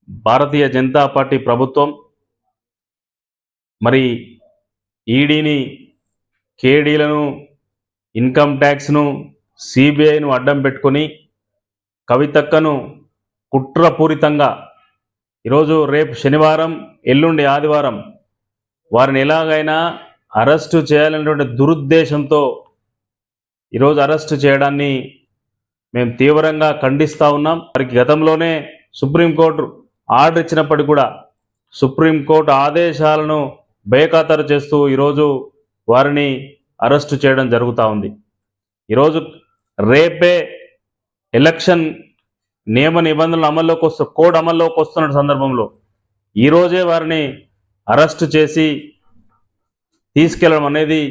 Bharatiya Janata party ప్రభుత్వం మరి ఈడీని, కేడీలను, income ట్యాక్స్ను, సిబిఐను అడ్డం పెట్టుకొని కవితక్కను కుట్రపూరితంగా ఈరోజు రేపు శనివారం, ఎల్లుండి ఆదివారం వారిని ఎలాగైనా అరెస్టు చేయాలనేటువంటి దురుద్దేశంతో ఈరోజు అరెస్టు చేయడాన్ని మేము తీవ్రంగా ఖండిస్తూ ఉన్నాం. వారికి గతంలోనే సుప్రీంకోర్టు ఆర్డర్ ఇచ్చినప్పటికీ కూడా సుప్రీంకోర్టు ఆదేశాలను బేఖాతరు చేస్తూ ఈరోజు వారిని అరెస్టు చేయడం జరుగుతూ ఉంది. ఈరోజు రేపే ఎలక్షన్ నియమ నిబంధనలు అమల్లోకి కోడ్ అమల్లోకి వస్తున్న సందర్భంలో ఈరోజే వారిని అరెస్టు చేసి తీసుకెళ్ళడం అనేది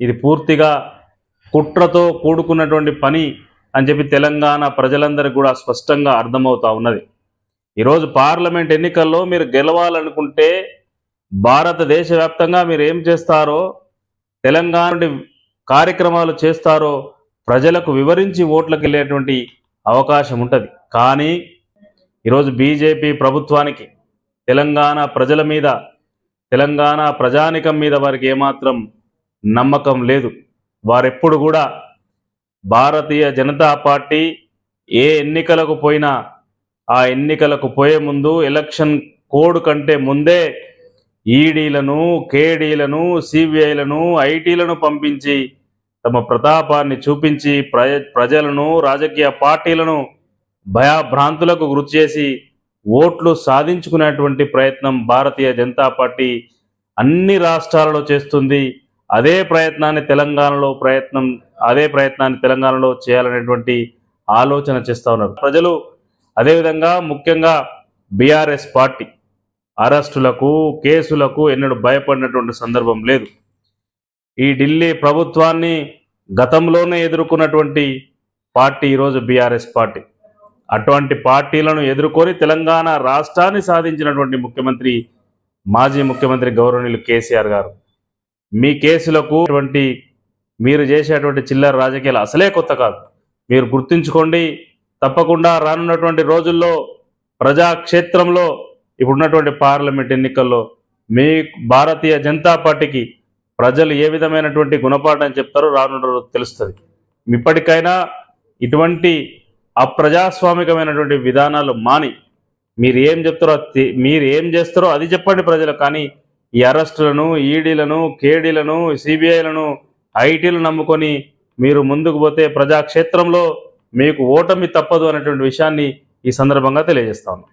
ఇది పూర్తిగా కుట్రతో కూడుకున్నటువంటి పని అని చెప్పి తెలంగాణ ప్రజలందరికీ కూడా స్పష్టంగా అర్థమవుతా ఉన్నది. ఈరోజు పార్లమెంట్ ఎన్నికల్లో మీరు గెలవాలనుకుంటే భారతదేశ వ్యాప్తంగా మీరు ఏం చేస్తారో, తెలంగాణ కార్యక్రమాలు చేస్తారో ప్రజలకు వివరించి ఓట్లకు వెళ్ళేటువంటి అవకాశం ఉంటుంది. కానీ ఈరోజు బీజేపీ ప్రభుత్వానికి తెలంగాణ ప్రజల మీద, తెలంగాణ ప్రజానికం మీద వారికి ఏమాత్రం నమ్మకం లేదు. వారెప్పుడు కూడా భారతీయ జనతా పార్టీ ఏ ఎన్నికలకు పోయినా ఆ ఎన్నికలకు పోయే ముందు ఎలక్షన్ కోడ్ కంటే ముందే ఈడీలను, కేడీలను, సిబిఐలను, ఐటీలను పంపించి తమ ప్రతాపాన్ని చూపించి ప్రజలను, రాజకీయ పార్టీలను భయభ్రాంతులకు గురి చేసి ఓట్లు సాధించుకునేటువంటి ప్రయత్నం భారతీయ జనతా పార్టీ అన్ని రాష్ట్రాలలో చేస్తుంది. అదే ప్రయత్నాన్ని తెలంగాణలో చేయాలనేటువంటి ఆలోచన చేస్తూ ఉన్నారు ప్రజలు. అదేవిధంగా ముఖ్యంగా బీఆర్ఎస్ పార్టీ అరెస్టులకు, కేసులకు ఎన్నడూ భయపడినటువంటి సందర్భం లేదు. ఈ ఢిల్లీ ప్రభుత్వాన్ని గతంలోనే ఎదుర్కొన్నటువంటి పార్టీ ఈరోజు బీఆర్ఎస్ పార్టీ. అటువంటి పార్టీలను ఎదుర్కొని తెలంగాణ రాష్ట్రాన్ని సాధించినటువంటి ముఖ్యమంత్రి, మాజీ ముఖ్యమంత్రి గౌరవనీయులు కేసీఆర్ గారు. మీ కేసులకు మీరు చేసేటువంటి చిల్లర రాజకీయాలు అసలే కొత్త కాదు. మీరు గుర్తుంచుకోండి. తప్పకుండా రానున్నటువంటి రోజుల్లో ప్రజాక్షేత్రంలో ఇప్పుడున్నటువంటి పార్లమెంట్ ఎన్నికల్లో మీ భారతీయ జనతా పార్టీకి ప్రజలు ఏ విధమైనటువంటి గుణపాఠం చెప్తారో రానున్న రోజు తెలుస్తుంది. ఇప్పటికైనా ఇటువంటి అప్రజాస్వామికమైనటువంటి విధానాలు మాని మీరు ఏం చేస్తారో అది చెప్పండి ప్రజలు. కానీ ఈ అరెస్టులను, ఈడీలను, కేడీలను, సిబిఐలను, ఐటీలను నమ్ముకొని మీరు ముందుకు పోతే ప్రజాక్షేత్రంలో మీకు ఓటమి తప్పదు అనేటువంటి విషయాన్ని ఈ సందర్భంగా తెలియజేస్తా ఉన్నాం.